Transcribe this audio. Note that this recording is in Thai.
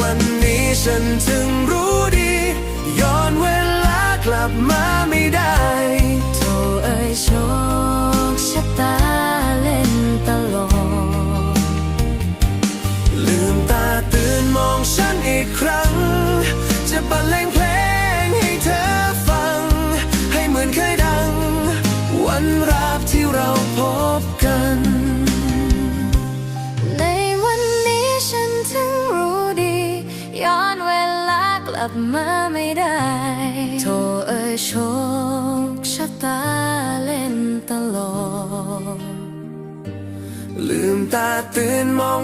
วันนี้ฉันถึงรู้ดีย้อนเวลากลับมาไม่ได้โธ่เอ้ยโชคชะตาเล่นตลกลืมตาตื่นมองฉันอีกครั้งจะบรรเลงเพลงให้เธอฟังให้เหมือนเคยดังวันแรกที่เราพบกันในวันนี้ฉันถึงรู้ดีย้อนเวลากลับมาไม่ได้โธ่เอ้ยโชคชะตาเล่นตลกลืมตาตื่นมอง